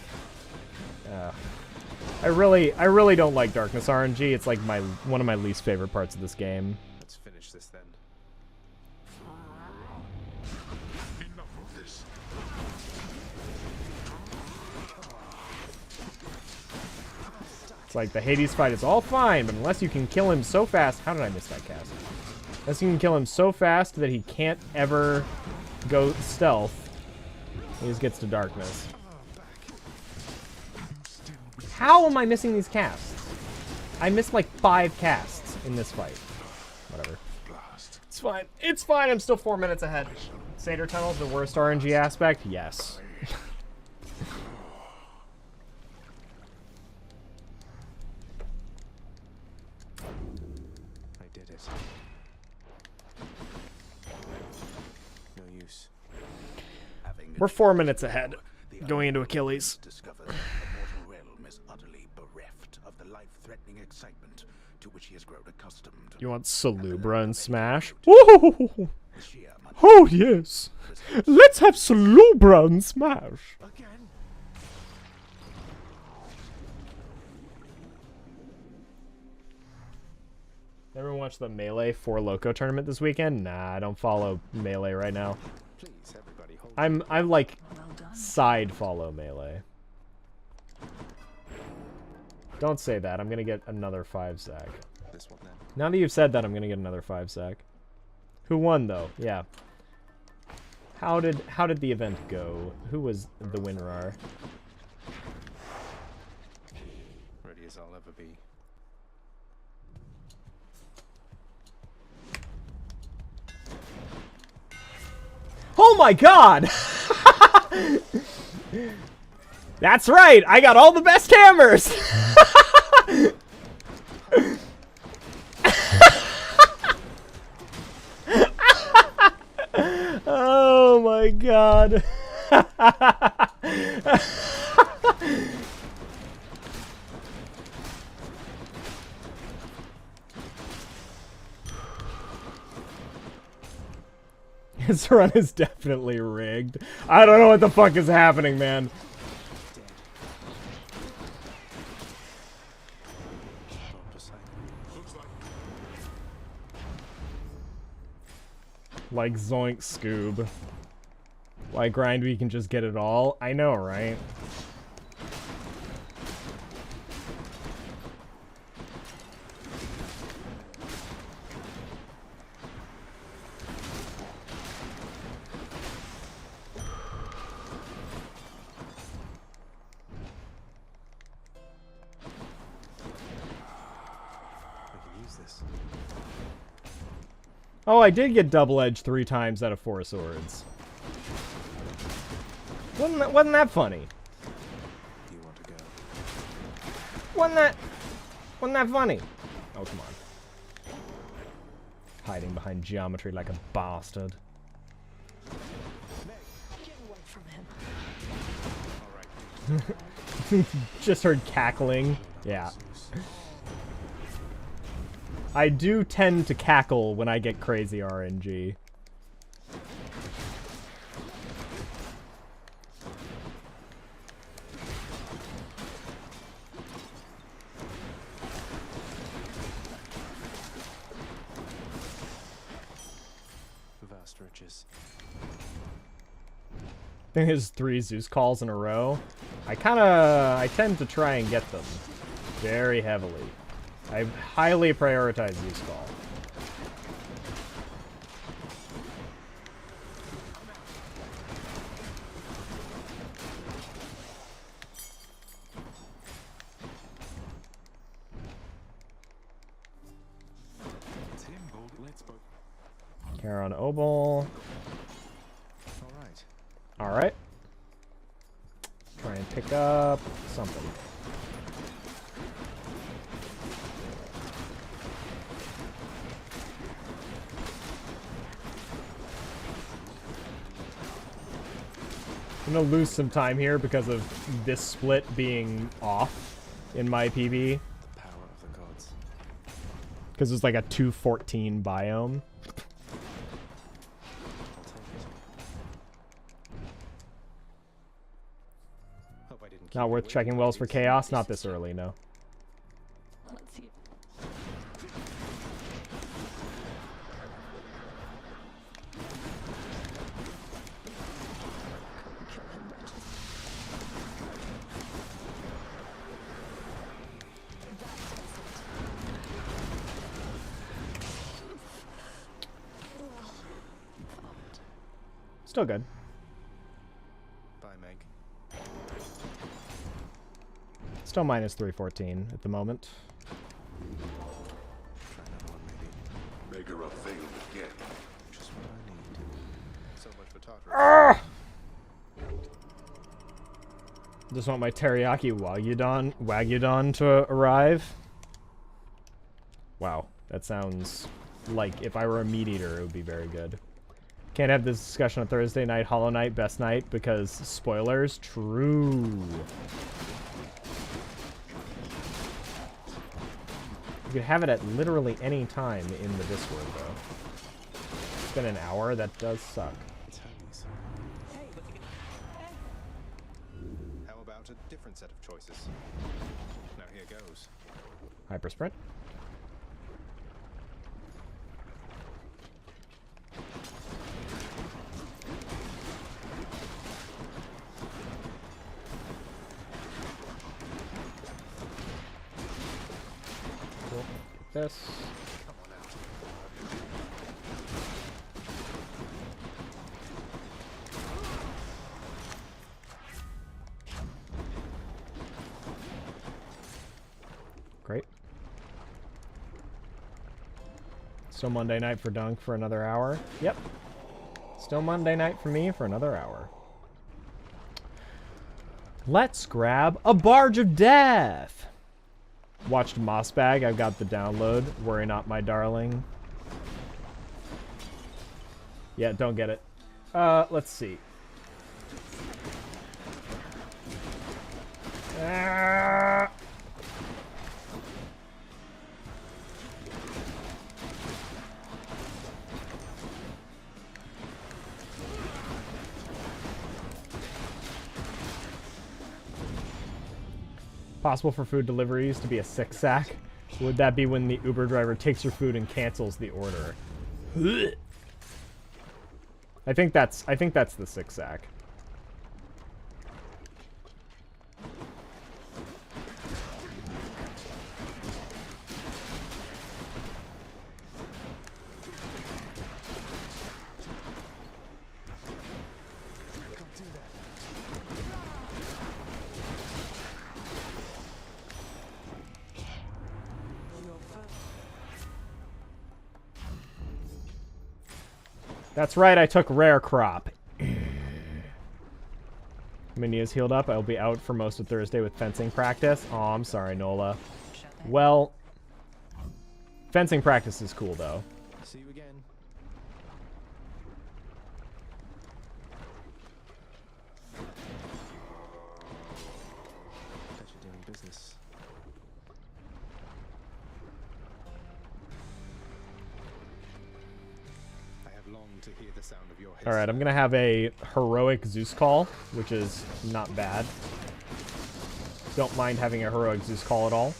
I really don't like darkness RNG. It's like one of my least favorite parts of this game. Let's finish this then. Enough of this. It's like the Hades fight is all fine, but unless you can kill him so fast... How did I miss that cast? Unless you can kill him so fast that he can't ever go stealth, he just gets to darkness. How am I missing these casts? I missed like 5 casts in this fight. Whatever. It's fine. It's fine. I'm still 4 minutes ahead. Seder Tunnel's the worst RNG aspect? Yes. I did it. No use. We're 4 minutes ahead, going into Achilles. Discovers that the mortal realm is utterly bereft of the life-threatening excitement to which he has grown accustomed. You want Salubra and Smash? Ooh! Oh yes! Let's have Salubra and Smash! Again? Everyone watch the Melee 4 Loco tournament this weekend? Nah, I don't follow Melee right now. Please, everybody, hold I'm like side follow Melee. Don't say that. I'm gonna get another 5 sack. this one then. Now that you've said that, I'm gonna get another 5 sack. Who won though? Yeah. How did the event go? Who was the winner? Ready as I'll ever be. Oh my god! That's right! I got all the best hammers! Oh my god. His run is definitely rigged. I don't know what the fuck is happening, man. Like Zoink Scoob. Why grind we can just get it all? I know, right? Oh, I did get double edge 3 times out of 4 swords. Wasn't that funny? Do you want to go? Wasn't that funny? Oh, come on. Hiding behind geometry like a bastard. Get away from him. Just heard cackling. Yeah. I do tend to cackle when I get crazy RNG. Vast riches. I think there's 3 Zeus calls in a row. I tend to try and get them very heavily. I highly prioritize Zeus call. Charon Obol. Alright. Try and pick up something. I'm gonna lose some time here because of this split being off in my PB. The power of the gods. Because it's like a 214 biome. I'll take it. Hope I didn't keep Not you worth waiting, checking wells for ladies. chaos. Not this early, no. Let's see. Still good. Bye, Meg. Still minus 314 at the moment. Try another one, maybe. Make her a fail again. Just what I need. So much for Tartarus. Just want my teriyaki wagyudon to arrive. Wow, that sounds like if I were a meat eater, it would be very good. Can't have this discussion on Thursday night, Hollow Knight, best night, because spoilers. True. You could have it at literally any time in the Discord, though. It's been an hour. That does suck. It's Hermes. How about a different set of choices? Now here goes. Hyper sprint. Cool. This. Come on out. Great. Still Monday night for Dunk for another hour. Yep. Still Monday night for me for another hour. Let's grab a Barge of Death. Watched Mossbag. I've got the download. Worry not, my darling. Yeah, don't get it. Let's see. Possible for food deliveries to be a 6-sack. Would that be when the Uber driver takes your food and cancels the order? I think that's the 6-sack. That's right, I took rare crop. Minnie is healed up. I'll be out for most of Thursday with fencing practice. Oh, I'm sorry, Nola. Well, fencing practice is cool, though. See you again. Pleasure doing business. I have longed to hear the sound of your hiss. Alright, I'm gonna have a heroic Zeus call, which is not bad. Don't mind having a heroic Zeus call at all.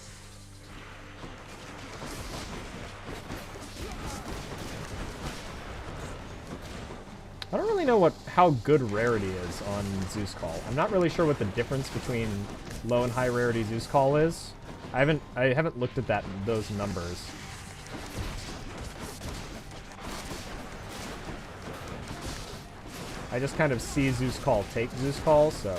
I don't really know how good rarity is on Zeus Call. I'm not really sure what the difference between low and high rarity Zeus Call is. I haven't looked at those numbers. I just kind of see Zeus Call take Zeus Call, so.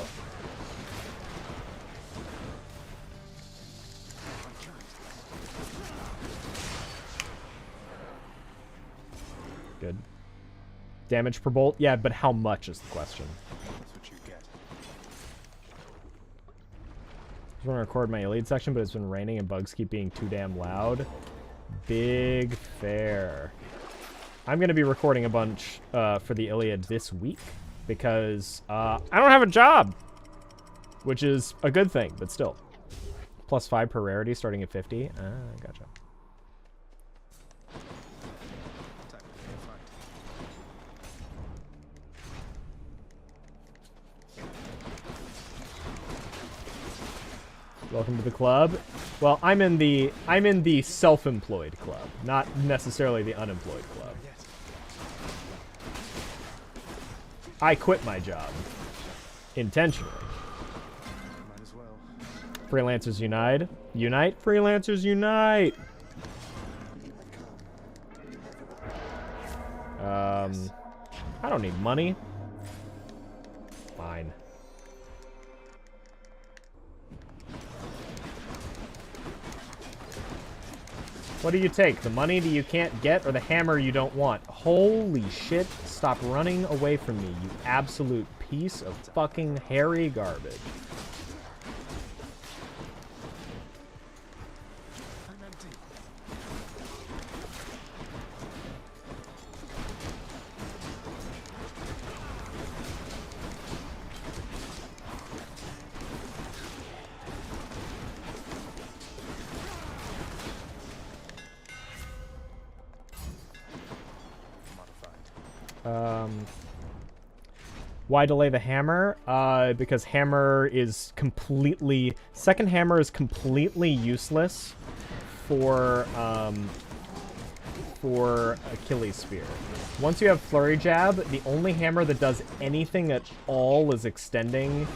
Good. Damage per bolt? Yeah, but how much is the question? That's what you get. I just want to record my Iliad section, but it's been raining and bugs keep being too damn loud. Big fair. I'm going to be recording a bunch for the Iliad this week because I don't have a job, which is a good thing, but still. +5 per rarity starting at 50. Ah, gotcha. Welcome to the club. Well, I'm in the self-employed club, not necessarily the unemployed club. I quit my job intentionally. Might as well. Freelancers unite. Unite, freelancers unite. I don't need money. Fine. What do you take? The money that you can't get or the hammer you don't want? Holy shit. Stop running away from me, you absolute piece of fucking hairy garbage. I'm empty. Why delay the hammer? Because hammer is completely... Second hammer is completely useless for Achilles Spear. Once you have Flurry Jab, the only hammer that does anything at all is extending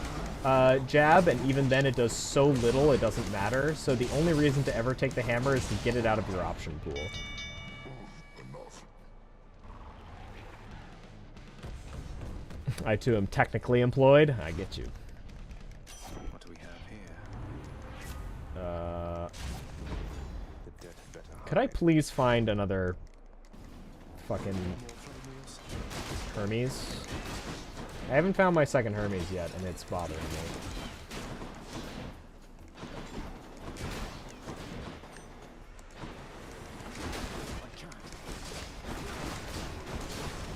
jab, and even then it does so little it doesn't matter. So the only reason to ever take the hammer is to get it out of your option pool. I too am technically employed. I get you. What do we have here? The dead better Could I hide. please find another fucking More flame wheels? Hermes? I haven't found my second Hermes yet, and it's bothering me. I can't.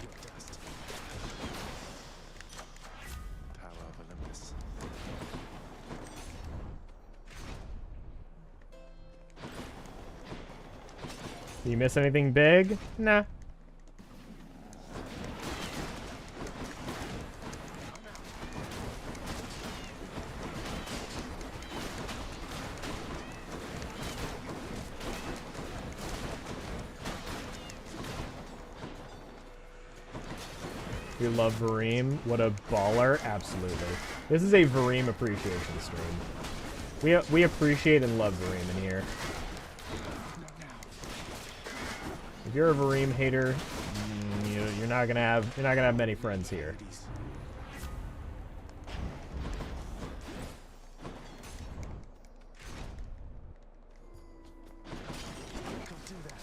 You're dust. Power of Olympus. You miss anything big? Nah. You love Vareem? What a baller. Absolutely. This is a Vareem appreciation stream. We appreciate and love Vareem in here. If you're a Vareem hater, you're not gonna have many friends here. Can't do that.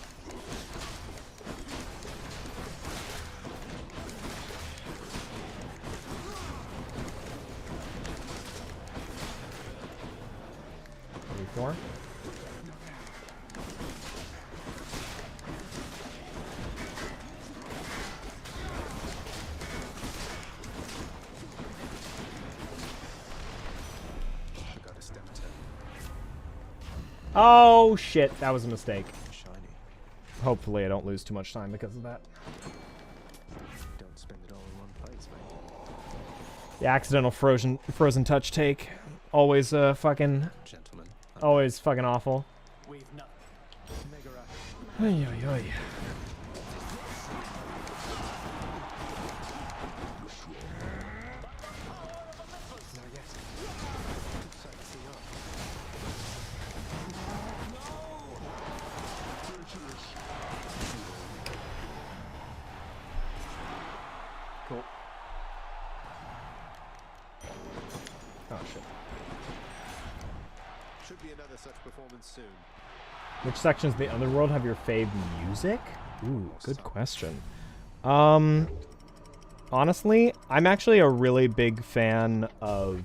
Four. I got a step turn. Oh shit, that was a mistake. Shiny. Hopefully I don't lose too much time because of that. Don't spend it all in one place, mate. The accidental frozen touch take. Always fucking Gentlemen. always fucking awful. We've not. Megara. Oy, oy, oy. Not yet. Sight to see up. Cool. Oh shit. Should be another such performance soon. Which sections of the Underworld have your fave music? Ooh, good question. Honestly, I'm actually a really big fan of...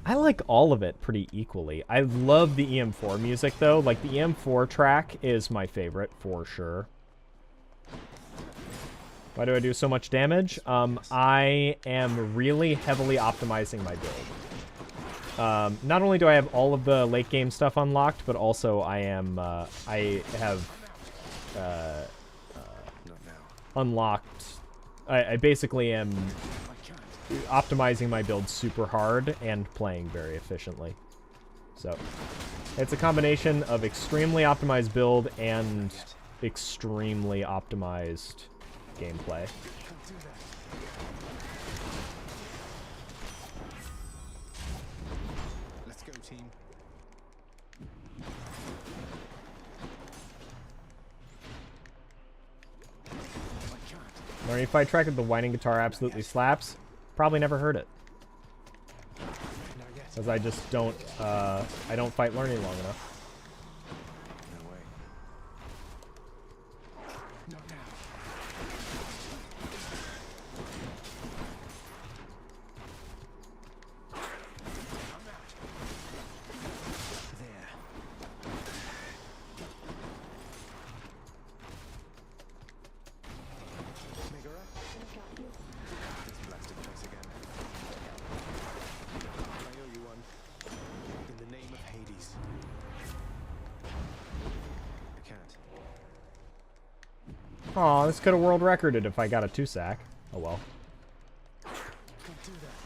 I like all of it pretty equally. I love the EM4 music, though. Like, the EM4 track is my favorite, for sure. Why do I do so much damage? I am really heavily optimizing my build. Not only do I have all of the late game stuff unlocked, but also I have Not now. unlocked. I basically am I can't. optimizing my build super hard and playing very efficiently. So it's a combination of extremely optimized build and extremely optimized gameplay. Let's go, team. Learning to fight track with the whining guitar absolutely slaps. Probably never heard it. Because I just don't, I don't fight learning long enough. No way. Not now. I'm out. There. Megara? This blasted place again. I owe you one. In the name of Hades. I can't. Aw, this could have world recorded if I got a 2-sack. Oh well. Can't do that.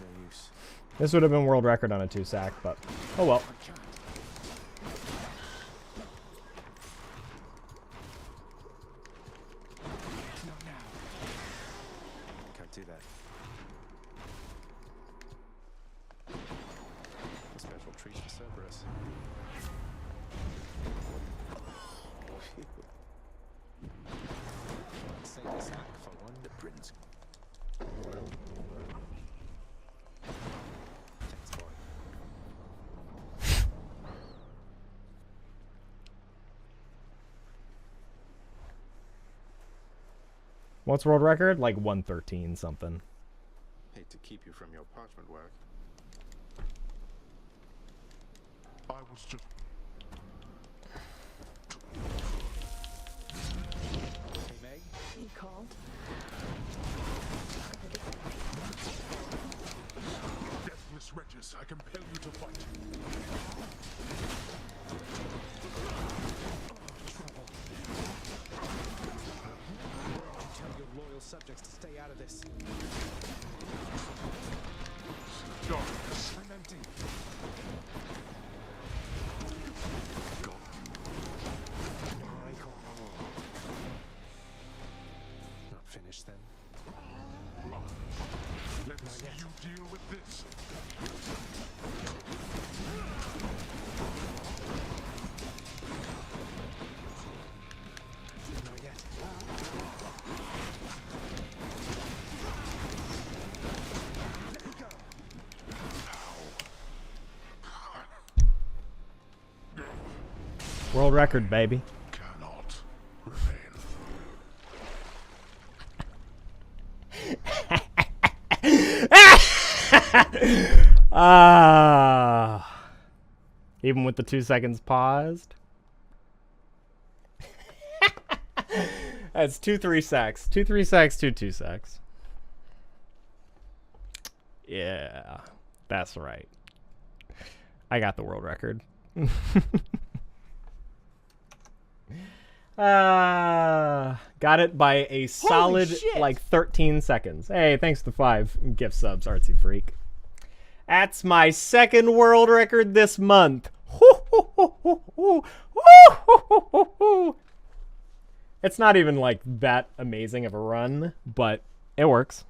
No use. This would have been world record on a 2-sack, but oh well. I can't. Not now. Can't do that. A special treat for Cerberus. Save a sack for one. The prince. Thanks, boy. What's world record? Like 113 something. Hate to keep you from your parchment work. I was just... Hey, Meg. You called? Deathless wretches, I compel you to fight. Tell your loyal subjects to stay out of this. Darkness. I'm empty. Not finished then. Let's see you deal with this. Not yet. Let me go. World record, baby. Cannot remain. Even with the 2 seconds paused. That's 2 3-sacks. 2 3-sacks, 2 2-sacks. Yeah, that's right. I got the world record. Got it by a solid like 13 seconds. Hey, thanks to 5 gift subs, Artsy Freak. That's my second world record this month. It's not even like that amazing of a run, but it works.